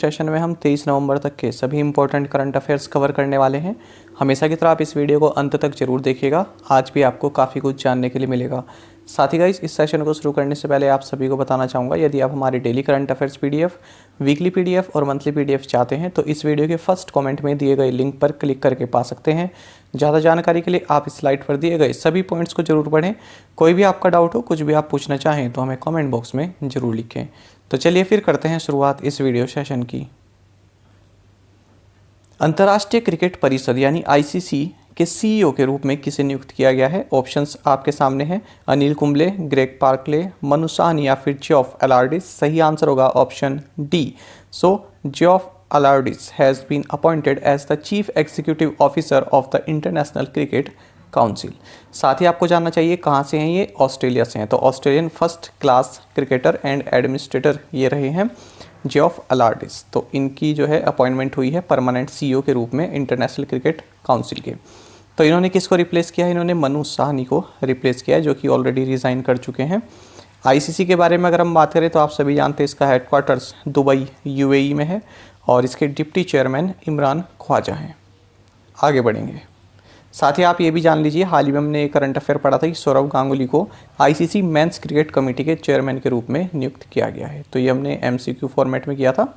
Session में हम 23 नवंबर तक के सभी इंपॉर्टेंट करंट अफेयर्स कवर करने वाले हैं। हमेशा की तरह आप इस वीडियो को अंत तक जरूर देखिएगा, आज भी आपको काफ़ी कुछ जानने के लिए मिलेगा। साथ ही गाइस, इस सेशन को शुरू करने से पहले आप सभी को बताना चाहूँगा, यदि आप हमारी daily current affairs PDF, weekly PDF और मंथली पीडीएफ चाहते हैं तो इस वीडियो के फर्स्ट कमेंट में दिए गए लिंक पर क्लिक करके पा सकते हैं। ज़्यादा जानकारी के लिए आप इस स्लाइड पर दिए गए सभी पॉइंट्स को जरूर पढ़ें। कोई भी आपका डाउट हो, कुछ भी आप पूछना चाहें तो हमें कमेंट बॉक्स में ज़रूर लिखें। तो चलिए फिर करते हैं शुरुआत इस वीडियो सेशन की। अंतर्राष्ट्रीय क्रिकेट परिषद यानी आईसीसी के सीईओ के रूप में किसे नियुक्त किया गया है? ऑप्शंस आपके सामने हैं। अनिल कुंबले, ग्रेग पार्कले, मनु साहनी या फिर जियोफ अलार्डिस। सही आंसर होगा option D. So Geoff Allardice has been appointed as the chief executive officer of the International Cricket Council. साथ ही आपको जानना चाहिए कहाँ से हैं ये? ऑस्ट्रेलिया से हैं। तो Australian first class cricketer and administrator ये रहे हैं जियोफ अलार्डिस। तो इनकी जो है अपॉइंटमेंट हुई है परमानेंट सीईओ के रूप में इंटरनेशनल क्रिकेट काउंसिल के। तो इन्होंने किसको रिप्लेस किया है? इन्होंने मनु साहनी को रिप्लेस किया है, जो कि ऑलरेडी रिज़ाइन कर चुके हैं। आईसीसी के बारे में अगर हम बात करें तो आप सभी जानते हैं इसका हेडक्वार्टर्स दुबई यूएई में है और इसके डिप्टी चेयरमैन इमरान ख्वाजा हैं। आगे बढ़ेंगे। साथ ही आप ये भी जान लीजिए, हाल ही में हमने एक करंट अफेयर पढ़ा था कि सौरव गांगुली को आईसीसी मेंस क्रिकेट कमेटी के चेयरमैन के रूप में नियुक्त किया गया है। तो ये हमने एमसीक्यू फॉर्मेट में किया था।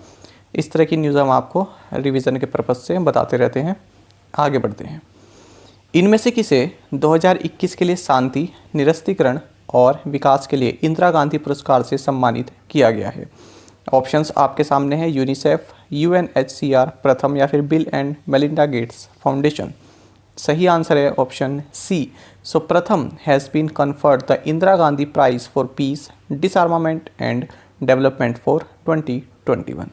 इस तरह की न्यूज़ हम आपको रिवीजन के पर्पज़ से बताते रहते हैं। आगे बढ़ते हैं। इनमें से किसे 2021 के लिए शांति, निरस्त्रीकरण और विकास के लिए इंदिरा गांधी पुरस्कार से सम्मानित किया गया है? ऑप्शंस आपके सामने हैं। यूनिसेफ, यूएनएचसीआर, प्रथम या फिर Bill and Melinda Gates Foundation. सही आंसर है option C. So Pratham has been conferred the Indira Gandhi prize for peace, disarmament and development for 2021।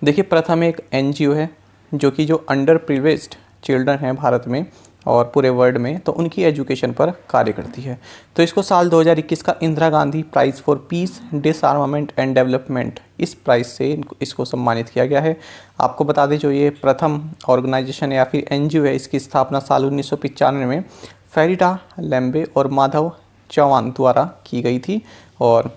देखिए, प्रथम एक एनजीओ है जो अंडर प्रिविलेज्ड चिल्ड्रन हैं भारत में और पूरे वर्ल्ड में, तो उनकी एजुकेशन पर कार्य करती है। तो इसको साल 2021 का Indira Gandhi prize for peace, disarmament and development, इस प्राइज़ से इसको सम्मानित किया गया है। आपको बता दें, जो ये प्रथम ऑर्गेनाइजेशन या फिर एनजीओ है, इसकी स्थापना साल 1995 में फेरिडा लेम्बे और माधव चौहान द्वारा की गई थी और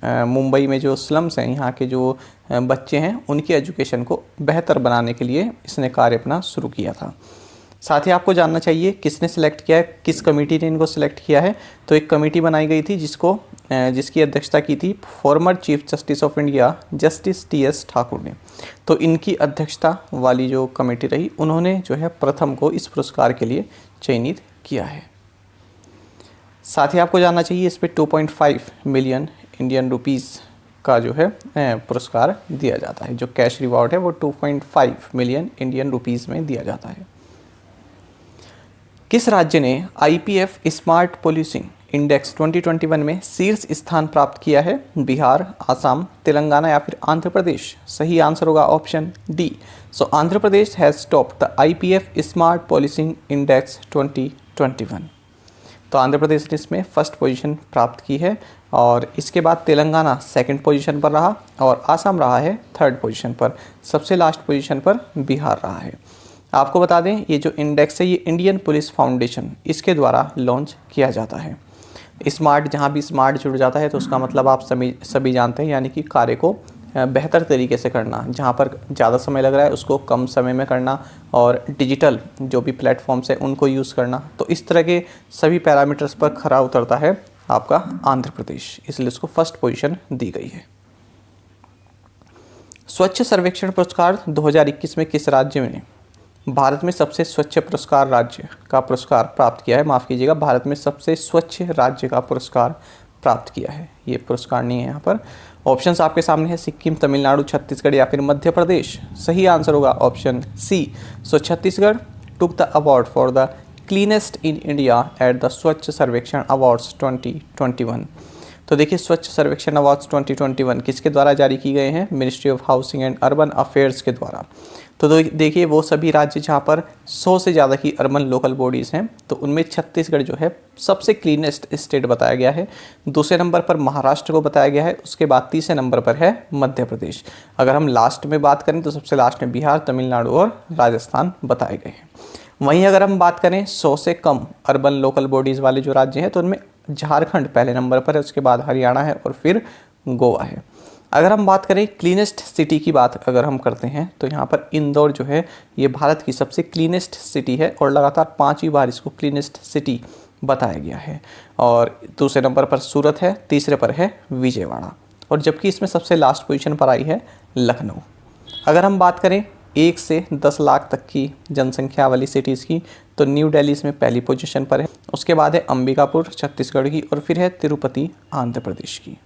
मुंबई में जो स्लम्स हैं, यहाँ के जो बच्चे हैं, उनकी एजुकेशन को बेहतर बनाने के लिए इसने कार्य अपना शुरू किया था। साथ ही आपको जानना चाहिए किसने सिलेक्ट किया है, किस कमेटी ने इनको सिलेक्ट किया है? तो एक कमेटी बनाई गई थी जिसकी अध्यक्षता की थी former chief justice of India justice TS Thakur ने। तो इनकी अध्यक्षता वाली जो कमेटी रही, उन्होंने जो है प्रथम को इस पुरस्कार के लिए चयनित किया है। साथ ही आपको जानना चाहिए इस पर 2.5 मिलियन इंडियन रुपीज़ का जो है पुरस्कार दिया जाता है। जो कैश रिवॉर्ड है वो 2.5 मिलियन इंडियन रुपीज़ में दिया जाता है। किस राज्य ने आईपीएफ स्मार्ट पोल्यूशन इंडेक्स 2021 में शीर्ष स्थान प्राप्त किया है? बिहार, आसाम, तेलंगाना या फिर आंध्र प्रदेश। सही आंसर होगा option D. So Andhra Pradesh has topped the IPF smart pollution index 2021। तो आंध्र प्रदेश ने इसमें फर्स्ट पोजीशन प्राप्त की है और इसके बाद तेलंगाना सेकंड पोजीशन पर रहा और आसाम रहा है थर्ड पोजीशन पर। सबसे लास्ट पोजीशन पर बिहार रहा है। आपको बता दें, ये जो इंडेक्स है ये इंडियन पुलिस फाउंडेशन इसके द्वारा लॉन्च किया जाता है। स्मार्ट, जहाँ भी स्मार्ट जुड़ जाता है तो उसका मतलब आप सभी जानते हैं, यानी कि कार्य को बेहतर तरीके से करना। जहाँ पर ज़्यादा समय लग रहा है उसको कम समय में करना और डिजिटल जो भी प्लेटफॉर्म्स हैं उनको यूज़ करना। तो इस तरह के सभी पैरामीटर्स पर खरा उतरता है आपका आंध्र प्रदेश, इसलिए उसको फर्स्ट पोजीशन दी गई है। स्वच्छ सर्वेक्षण पुरस्कार 2021 में किस राज्य में भारत में सबसे स्वच्छ पुरस्कार राज्य का पुरस्कार प्राप्त किया है? माफ़ कीजिएगा, भारत में सबसे स्वच्छ राज्य का पुरस्कार प्राप्त किया है। ये पुरस्कार नहीं है यहाँ पर। ऑप्शंस आपके सामने है। सिक्किम, तमिलनाडु, छत्तीसगढ़ या फिर मध्य प्रदेश। सही आंसर होगा option C. So Chhattisgarh took the award for the cleanest in India at the Swachh Survekshan awards 2021। तो देखिए, स्वच्छ सर्वेक्षण अवार्ड्स 2021 किसके द्वारा जारी की गए हैं? Ministry of housing and urban affairs के द्वारा। तो देखिए, वो सभी राज्य जहाँ पर 100 से ज़्यादा की अर्बन लोकल बॉडीज़ हैं, तो उनमें छत्तीसगढ़ जो है सबसे क्लीनेस्ट स्टेट बताया गया है। दूसरे नंबर पर महाराष्ट्र को बताया गया है। उसके बाद तीसरे नंबर पर है मध्य प्रदेश। अगर हम लास्ट में बात करें तो सबसे लास्ट में बिहार, तमिलनाडु और राजस्थान बताए गए हैं। वहीं अगर हम बात करें 100 से कम अर्बन लोकल बॉडीज़ वाले जो राज्य हैं, तो उनमें झारखंड पहले नंबर पर है, उसके बाद हरियाणा है और फिर गोवा है। अगर हम बात करें क्लीनेस्ट सिटी की बात अगर हम करते हैं तो यहाँ पर इंदौर जो है ये भारत की सबसे क्लीनेस्ट सिटी है और लगातार 5वीं बार इसको क्लीनेस्ट सिटी बताया गया है। और दूसरे नंबर पर सूरत है, तीसरे पर है विजयवाड़ा, और जबकि इसमें सबसे लास्ट पोजीशन पर आई है लखनऊ। अगर हम बात करें 1 से 10 लाख तक की जनसंख्या वाली सिटीज़ की तो न्यू दिल्ली इसमें पहली पोजीशन पर है, उसके बाद है अंबिकापुर छत्तीसगढ़ की, और फिर है तिरुपति आंध्र प्रदेश की।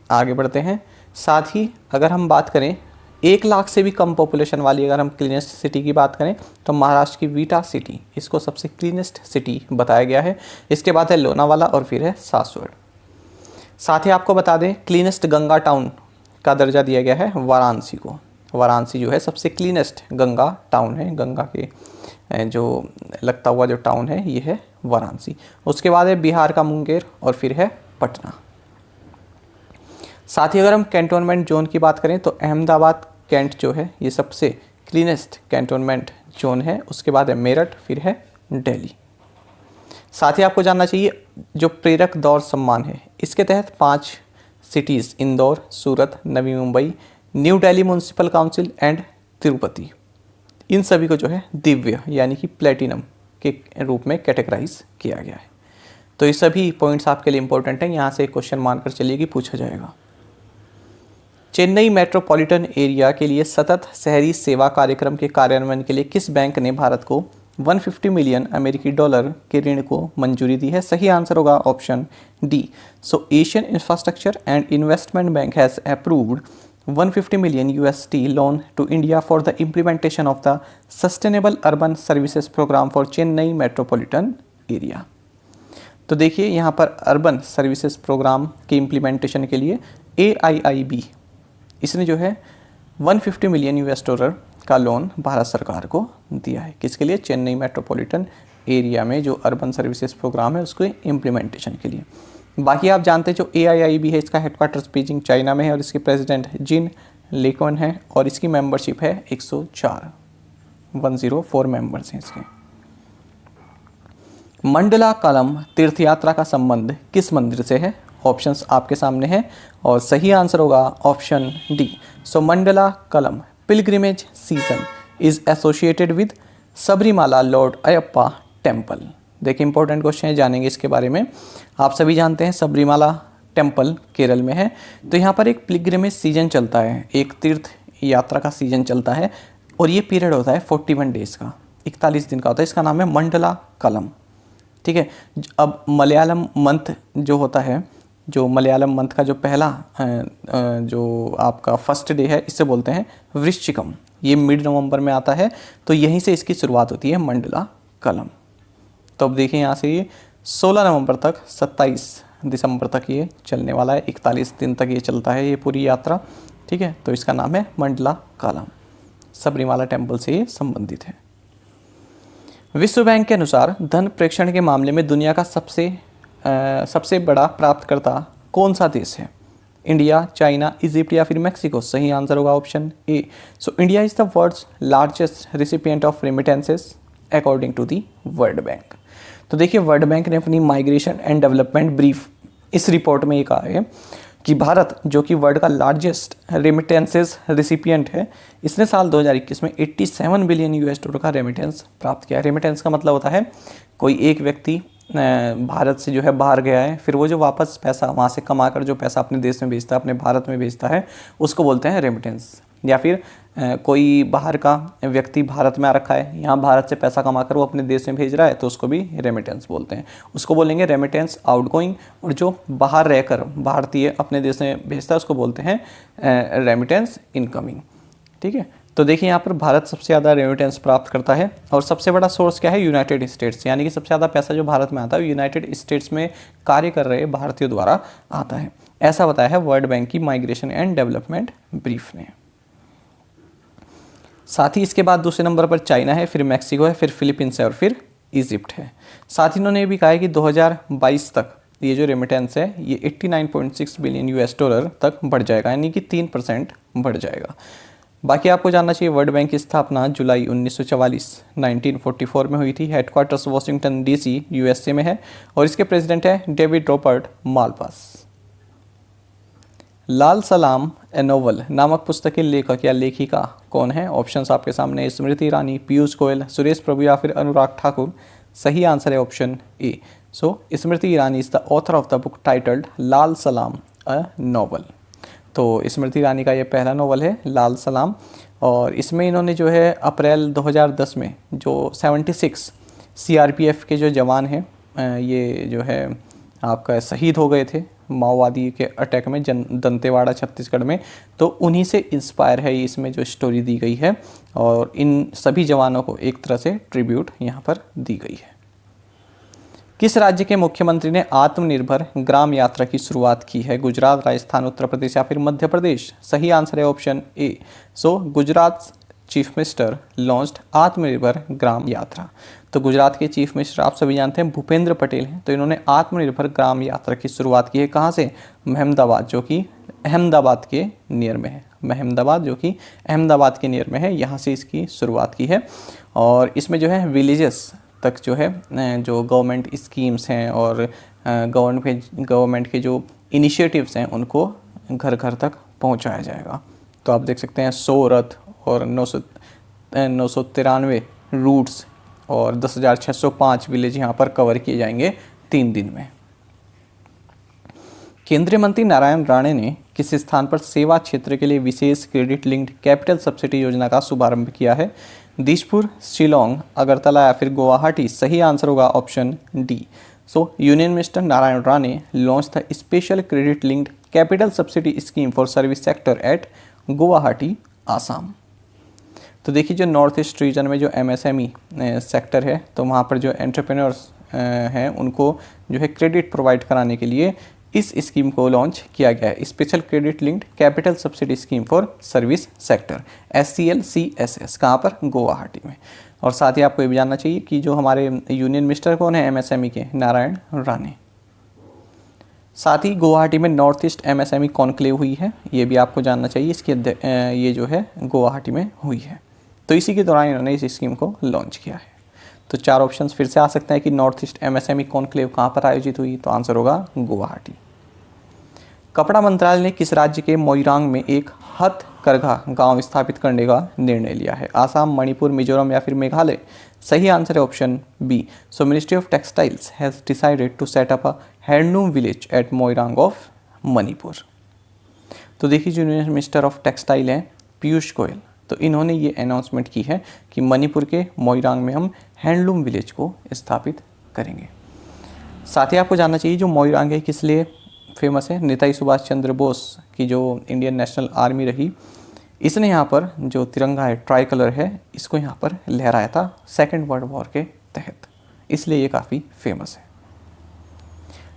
आगे बढ़ते हैं। साथ ही अगर हम बात करें 1 लाख से भी कम पॉपुलेशन वाली अगर हम क्लीनेस्ट सिटी की बात करें तो महाराष्ट्र की वीटा सिटी इसको सबसे क्लीनेस्ट सिटी बताया गया है। इसके बाद है लोनावाला और फिर है सासवड़। साथ ही आपको बता दें क्लीनेस्ट गंगा टाउन का दर्जा दिया गया है वाराणसी को। वाराणसी जो है सबसे क्लीनेस्ट गंगा टाउन है, गंगा के जो लगता हुआ जो टाउन है ये है वाराणसी। उसके बाद है बिहार का मुंगेर और फिर है पटना। साथ ही अगर हम कैंटोनमेंट जोन की बात करें तो अहमदाबाद कैंट जो है ये सबसे क्लीनेस्ट कैंटोनमेंट जोन है। उसके बाद है मेरठ, फिर है दिल्ली। साथ ही आपको जानना चाहिए जो प्रेरक दौर सम्मान है इसके तहत 5 cities Indore, Surat, Navi Mumbai, New Delhi municipal council and Tirupati, इन सभी को जो है दिव्य यानी कि प्लेटिनम के रूप में कैटेगराइज किया गया है। तो ये सभी पॉइंट्स आपके लिए इंपॉर्टेंट हैं, यहाँ से क्वेश्चन मानकर चलिए कि पूछा जाएगा। चेन्नई मेट्रोपॉलिटन एरिया के लिए सतत शहरी सेवा कार्यक्रम के कार्यान्वयन के लिए किस बैंक ने भारत को 150 मिलियन अमेरिकी डॉलर के ऋण को मंजूरी दी है? सही आंसर होगा option D. So Asian Infrastructure and Investment Bank has approved 150 million USD loan to India for the implementation of the sustainable urban services programme for Chennai metropolitan area. तो देखिए यहाँ पर अर्बन सर्विसेज प्रोग्राम के implementation के लिए AIIB इसने जो है 150 मिलियन $US का लोन भारत सरकार को दिया है। किसके लिए? चेन्नई मेट्रोपॉलिटन एरिया में जो अर्बन सर्विसेज प्रोग्राम है उसके इम्प्लीमेंटेशन के लिए। बाकी आप जानते हैं जो AIIB है इसका हेडक्वार्टर्स बीजिंग चाइना में है और इसके प्रेसिडेंट जिन लेकॉन है और इसकी मेंबरशिप है 104 मेंबर्स हैं इसके। मंडला कलम तीर्थ यात्रा का संबंध किस मंदिर से है? ऑप्शंस आपके सामने हैं और सही आंसर होगा ऑप्शन डी। सो मंडला कलम pilgrimage season is associated with Sabarimala Lord Ayyappa temple. देखिए इंपॉर्टेंट क्वेश्चन है, जानेंगे इसके बारे में। आप सभी जानते हैं सबरीमाला टेम्पल केरल में है, तो यहाँ पर एक पिलग्रिमेज सीजन चलता है, एक तीर्थ यात्रा का सीजन चलता है और ये पीरियड होता है 41 डेज़ का, 41 दिन का होता है। इसका नाम है मंडला कलम। ठीक है। अब मलयालम मंथ जो होता है, जो मलयालम मंथ का जो पहला जो आपका फर्स्ट डे है इसे बोलते हैं वृश्चिकम। ये मिड नवंबर में आता है, तो यहीं से इसकी शुरुआत होती है मंडला कलम। तो अब देखिए यहाँ से ये 16 नवंबर तक 27 दिसंबर तक ये चलने वाला है, 41 दिन तक ये चलता है ये पूरी यात्रा। ठीक है, तो इसका नाम है मंडला कलम, सबरीमाला टेम्पल से ये संबंधित है। विश्व बैंक के अनुसार धन प्रेषण के मामले में दुनिया का सबसे बड़ा प्राप्तकर्ता कौन सा देश है? इंडिया, चाइना, इजिप्ट या फिर मैक्सिको? सही आंसर होगा option A. So India is the world's largest recipient of remittances according to the World Bank. तो देखिए वर्ल्ड बैंक ने अपनी माइग्रेशन एंड डेवलपमेंट ब्रीफ इस रिपोर्ट में ये कहा है कि भारत जो कि वर्ल्ड का लार्जेस्ट रेमिटेंसेस रिसिपिएंट है, इसने साल 2021 में 87 बिलियन $US का रेमिटेंस प्राप्त किया है। रेमिटेंस का मतलब होता है कोई एक व्यक्ति भारत से जो है बाहर गया है, फिर वो जो वापस पैसा वहाँ से कमा कर जो पैसा अपने देश में भेजता है, अपने भारत में भेजता है, उसको बोलते हैं रेमिटेंस। या फिर कोई बाहर का व्यक्ति भारत में आ रखा है, यहाँ भारत से पैसा कमाकर वो अपने देश में भेज रहा है, तो उसको भी रेमिटेंस बोलते हैं। उसको बोलेंगे रेमिटेंस आउटगोइंग, और जो बाहर रहकर भारतीय अपने देश में भेजता है उसको बोलते हैं रेमिटेंस इनकमिंग। ठीक है, तो देखिए यहाँ पर भारत सबसे ज़्यादा रेमिटेंस प्राप्त करता है और सबसे बड़ा सोर्स क्या है? यूनाइटेड स्टेट्स, यानी कि सबसे ज़्यादा पैसा जो भारत में आता है यूनाइटेड स्टेट्स में कार्य कर रहे भारतीयों द्वारा आता है, ऐसा बताया है वर्ल्ड बैंक की माइग्रेशन एंड डेवलपमेंट ब्रीफ ने। साथ ही इसके बाद दूसरे नंबर पर चाइना है, फिर मैक्सिको है, फिर फिलीपींस है और फिर इजिप्ट है। साथ ही इन्होंने ये भी कहा है कि 2022 तक ये जो रेमिटेंस है ये 89.6 बिलियन $US तक बढ़ जाएगा, यानी कि 3% बढ़ जाएगा। बाकी आपको जानना चाहिए वर्ल्ड बैंक की स्थापना जुलाई 1944 में हुई थी। हेडक्वार्टर्स वाशिंगटन DC USA में है और इसके प्रेसिडेंट है डेविड रॉबर्ट मालपास। लाल सलाम ए नोवेल नामक पुस्तक के लेखक या लेखिका कौन है? ऑप्शंस आपके सामने है, स्मृति ईरानी, पीयूष गोयल, सुरेश प्रभु या फिर अनुराग ठाकुर। सही आंसर है option A. So Smriti Irani is the author of the book titled Lal Salaam a novel. तो स्मृति ईरानी का ये पहला नोवेल है लाल सलाम, और इसमें इन्होंने जो है अप्रैल 2010 में जो 76 सीआरपीएफ के जो जवान हैं ये जो है आपका शहीद हो गए थे माओवादी के अटैक में दंतेवाड़ा छत्तीसगढ़ में, तो उन्हीं से इंस्पायर है इसमें जो स्टोरी दी गई है, और इन सभी जवानों को एक तरह से ट्रिब्यूट यहाँ पर दी गई है। किस राज्य के मुख्यमंत्री ने आत्मनिर्भर ग्राम यात्रा की शुरुआत की है? गुजरात, राजस्थान, उत्तर प्रदेश या फिर मध्य प्रदेश। सही आंसर है option A. So Gujarat chief minister launched आत्मनिर्भर ग्राम यात्रा। तो गुजरात के चीफ मिनिस्टर आप सभी जानते हैं भूपेंद्र पटेल हैं, तो इन्होंने आत्मनिर्भर ग्राम यात्रा की शुरुआत की है। कहाँ से? महमदाबाद, जो कि अहमदाबाद के नियर में है। महमदाबाद जो कि अहमदाबाद के नियर में है, यहाँ से इसकी शुरुआत की है। और इसमें जो है विलेजेस तक जो है जो गवर्नमेंट स्कीम्स हैं और गवर्नमेंट के जो इनिशिएटिव्स हैं उनको घर घर तक पहुंचाया जाएगा। तो आप देख सकते हैं 100 रथ और 993 रूट्स और 10,605 विलेज यहाँ पर कवर किए जाएंगे 3 दिन में। केंद्रीय मंत्री नारायण राणे ने किस स्थान पर सेवा क्षेत्र के लिए विशेष क्रेडिट लिंक्ड कैपिटल सब्सिडी योजना का शुभारंभ किया है? दिसपुर, शिलोंग, अगरतला या फिर गुवाहाटी। सही आंसर होगा option D. So union minister Narayan Rane launch the special credit linked capital subsidy scheme for service sector at Guwahati, Assam. तो देखिए जो नॉर्थ ईस्ट रीजन में जो एमएसएमई सेक्टर है, तो वहाँ पर जो एंटरप्रेन्योर्स हैं उनको जो है क्रेडिट प्रोवाइड कराने के लिए इस स्कीम को लॉन्च किया गया है, special credit linked capital subsidy scheme for service sector SCLCSS। कहाँ पर? गुवाहाटी में। और साथ ही आपको ये भी जानना चाहिए कि जो हमारे यूनियन मिनिस्टर कौन है एमएसएमई के? नारायण राणे। साथ ही गुवाहाटी में नॉर्थ ईस्ट एमएसएमई कॉन्क्लेव हुई है, ये भी आपको जानना चाहिए। इसकी ये जो है गुवाहाटी में हुई है, तो इसी के दौरान इन्होंने इस स्कीम को लॉन्च किया है। तो 4 ऑप्शंस फिर से आ सकते हैं कि नॉर्थ ईस्ट एमएसएमई कॉन्क्लेव कहाँ पर आयोजित हुई, तो आंसर होगा गुवाहाटी। कपड़ा मंत्रालय ने किस राज्य के मोइरांग में एक हथकरघा गांव स्थापित करने का निर्णय लिया है? आसाम, मणिपुर, मिजोरम या फिर मेघालय। सही आंसर है option B. So ministry of textiles has decided to set up a handloom village at Moirang of Manipur. तो देखिए जो यूनियन मिनिस्टर ऑफ टेक्सटाइल हैं पीयूष गोयल, तो इन्होंने ये अनाउंसमेंट की है कि मणिपुर के मोइरांग में हम हैंडलूम विलेज को स्थापित करेंगे। साथ ही आपको जानना चाहिए जो मोइरांग है किस लिए फेमस है? नेताजी सुभाष चंद्र बोस की जो इंडियन नेशनल आर्मी रही, इसने यहाँ पर जो तिरंगा है ट्राई कलर है इसको यहाँ पर लहराया था 2nd वर्ल्ड वॉर के तहत, इसलिए ये काफ़ी फेमस है।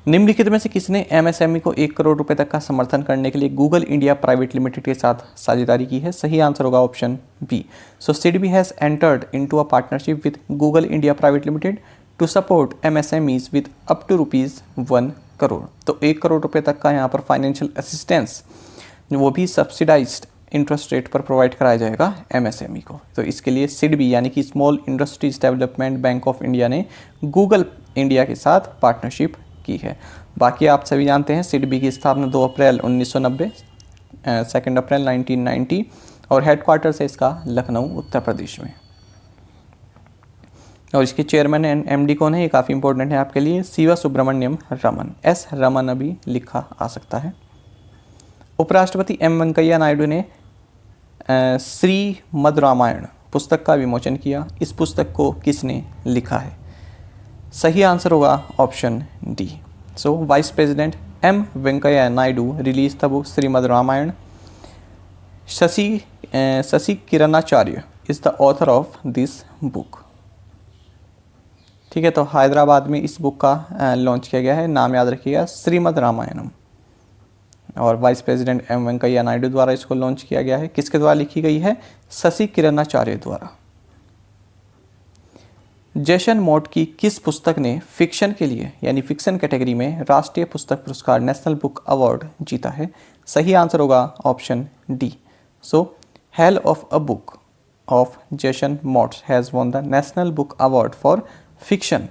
निम्नलिखित में से किसने एमएसएमई को 1 करोड़ रुपए तक का समर्थन करने के लिए गूगल इंडिया प्राइवेट लिमिटेड के साथ साझेदारी की है? सही आंसर होगा option B. So SIDBI has entered into a partnership with Google India private limited to support MSMEs with up to ₹1 crore. तो 1 करोड़ रुपए तक का यहाँ पर फाइनेंशियल असिस्टेंस वो भी सब्सिडाइज्ड इंटरेस्ट रेट पर प्रोवाइड कराया जाएगा एमएसएमई को। तो इसके लिए सिडबी यानी कि small industries development bank of India ने गूगल इंडिया के साथ पार्टनरशिप की है। बाकी आप सभी जानते हैं सिडबी की स्थापना 2 अप्रैल 1990, 2 अप्रैल 1990 और हेडक्वार्टर्स है इसका लखनऊ उत्तर प्रदेश में। और इसके चेयरमैन एंड एमडी कौन है, ये काफ़ी इंपॉर्टेंट है आपके लिए? शिवा सुब्रमण्यम रमन, एस रमन अभी लिखा आ सकता है। उपराष्ट्रपति एम वेंकैया नायडू ने श्रीमद् रामायण पुस्तक का विमोचन किया। इस पुस्तक को किसने लिखा है? सही आंसर होगा option D. So vice president M Venkaiah Naidu release the book Shrimad Ramayan. Shashi Kiranacharya is the author of this book. ठीक है, तो हैदराबाद में इस बुक का लॉन्च किया गया है, नाम याद रखिएगा श्रीमद् रामायणम। और vice president M Venkaiah Naidu द्वारा इसको लॉन्च किया गया है। किसके द्वारा लिखी गई है? शशि किरणाचार्य द्वारा। जेसन मोट की किस पुस्तक ने फिक्शन के लिए यानी फिक्शन कैटेगरी में राष्ट्रीय पुस्तक पुरस्कार नेशनल बुक अवार्ड जीता है? सही आंसर होगा option D. So hell of a book of Jason Mott has won the National Book Award for fiction.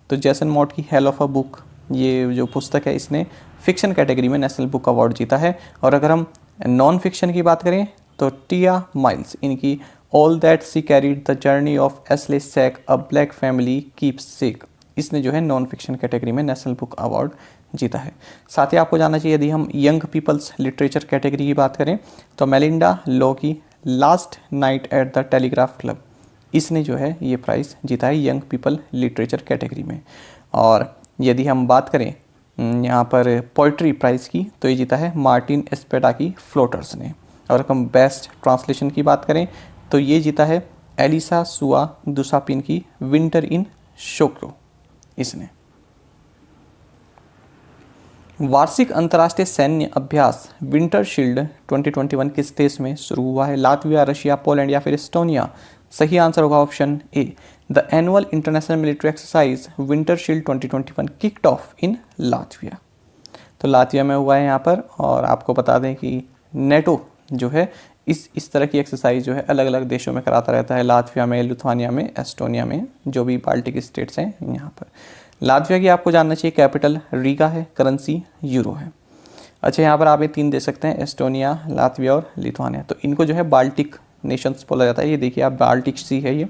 तो जेसन मोट की हेल ऑफ अ बुक ये जो पुस्तक है इसने फिक्शन कैटेगरी में नेशनल बुक अवार्ड जीता है। और अगर हम नॉन फिक्शन की बात करें तो टिया माइल्स, इनकी all that she carried the journey of Ashley sack a black family keepsake, इसने जो है नॉन फिक्शन कैटेगरी में नेशनल बुक अवार्ड जीता है। साथ ही आपको जानना चाहिए, यदि हम यंग पीपल्स लिटरेचर कैटेगरी की बात करें तो मेलिंडा लो की last night at the telegraph club, इसने जो है ये प्राइज़ जीता है यंग पीपल लिटरेचर कैटेगरी में। और यदि हम बात करें यहाँ पर पोइट्री प्राइज़ की तो ये जीता है मार्टिन एस्पेडा की फ्लोटर्स ने। और अगर हम बेस्ट ट्रांसलेशन की बात करें तो ये जीता है एलिसा सुआ दुसापिन की विंटर इन शोक्यो, इसने। वार्षिक अंतर्राष्ट्रीय सैन्य अभ्यास विंटर शील्ड 2021 किस देश में शुरू हुआ है? लातविया, रशिया, पोलैंड या फिर एस्टोनिया? सही आंसर होगा option A, the annual international military exercise winter shield 2021 kicked of in Latvia. तो लातविया में हुआ है यहाँ पर। और आपको बता दें कि नेटो जो है इस तरह की एक्सरसाइज जो है अलग अलग देशों में कराता रहता है, लातविया में, लिथुआनिया में, एस्टोनिया में, जो भी बाल्टिक स्टेट्स हैं यहाँ पर। लातविया की आपको जानना चाहिए कैपिटल रीगा है, करेंसी यूरो है। अच्छा, यहाँ पर आप ये 3 दे सकते हैं, एस्टोनिया, लातविया और लिथुआनिया। तो इनको जो है बाल्टिक नेशंस बोला जाता है। ये देखिए आप, बाल्टिक सी है, ये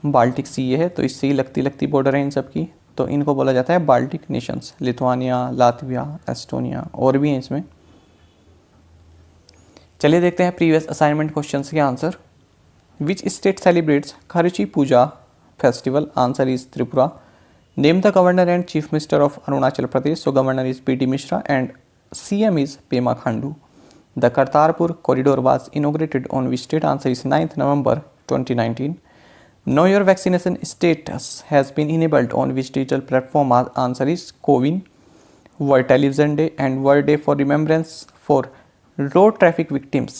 बाल्टिक सी ये है, तो इससे ही लगती लगती बॉर्डर है इन सब की, तो इनको बोला जाता है Baltic nations. Lithuania, Latvia, Estonia और भी हैं इसमें। चलिए देखते हैं प्रीवियस असाइनमेंट क्वेश्चंस के answer. Which state celebrates Kharchi Puja festival? Answer is Tripura. Name the governor and chief minister of Arunachal Pradesh? So governor is P D Mishra and CM is Pema Khandu. The Kartarpur corridor was inaugurated on which date? Answer is 9th November 2019। Know your vaccination status has been enabled on which digital platform? Answer is CoWIN. World Television Day and World Day for Remembrance for road traffic victims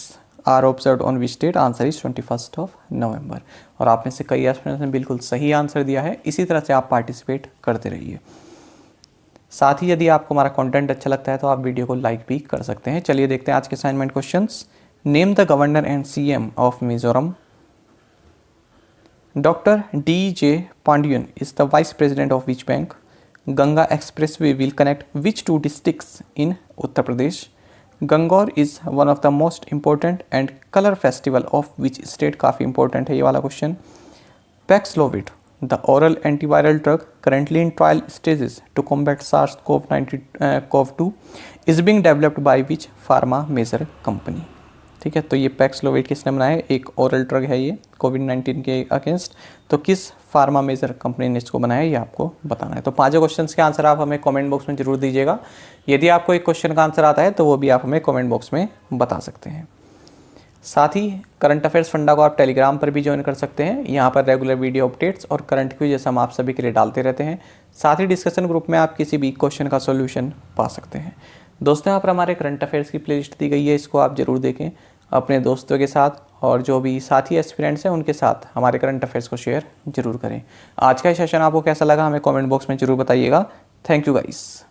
are observed on which date? Answer is 21st November। और आप में से कई aspirants ने बिल्कुल सही answer दिया है। इसी तरह से आप पार्टिसिपेट करते रहिए। साथ ही यदि आपको हमारा कंटेंट अच्छा लगता है तो आप वीडियो को लाइक भी कर सकते हैं। चलिए देखते हैं आज के assignment questions. Name the governor and CM of Mizoram? Doctor D.J. Pandian is the vice president of which bank? Ganga expressway will connect which 2 districts in Uttar Pradesh? Gangaur is one of the most important and colour festival of which state? काफ़ी important है ये वाला question. Paxlovid the oral antiviral drug currently in trial stages to combat SARS-CoV-2 is being developed by which pharma major company? ठीक है, तो ये Paxlovid किसने बनाया है? एक ओरल ड्रग है ये कोविड-19 के अगेंस्ट। तो किस फार्मा मेजर कंपनी ने इसको बनाया, ये आपको बताना है। तो 5 क्वेश्चंस के आंसर आप हमें कमेंट बॉक्स में जरूर दीजिएगा। यदि आपको एक क्वेश्चन का आंसर आता है तो वो भी आप हमें कमेंट बॉक्स में बता सकते हैं। साथ ही करंट अफेयर्स फंडा को आप टेलीग्राम पर भी ज्वाइन कर सकते हैं। यहाँ पर रेगुलर वीडियो अपडेट्स और करंट क्विज जैसा हम आप सभी के लिए डालते रहते हैं। साथ ही डिस्कशन ग्रुप में आप किसी भी क्वेश्चन का सोल्यूशन पा सकते हैं। दोस्तों, यहाँ पर हमारे करंट अफेयर्स की प्लेलिस्ट दी गई है, इसको आप ज़रूर देखें। अपने दोस्तों के साथ और जो भी साथी एस्पिरेंट्स हैं उनके साथ हमारे करंट अफेयर्स को शेयर जरूर करें। आज का सेशन आपको कैसा लगा हमें कमेंट बॉक्स में जरूर बताइएगा। Thank you guys.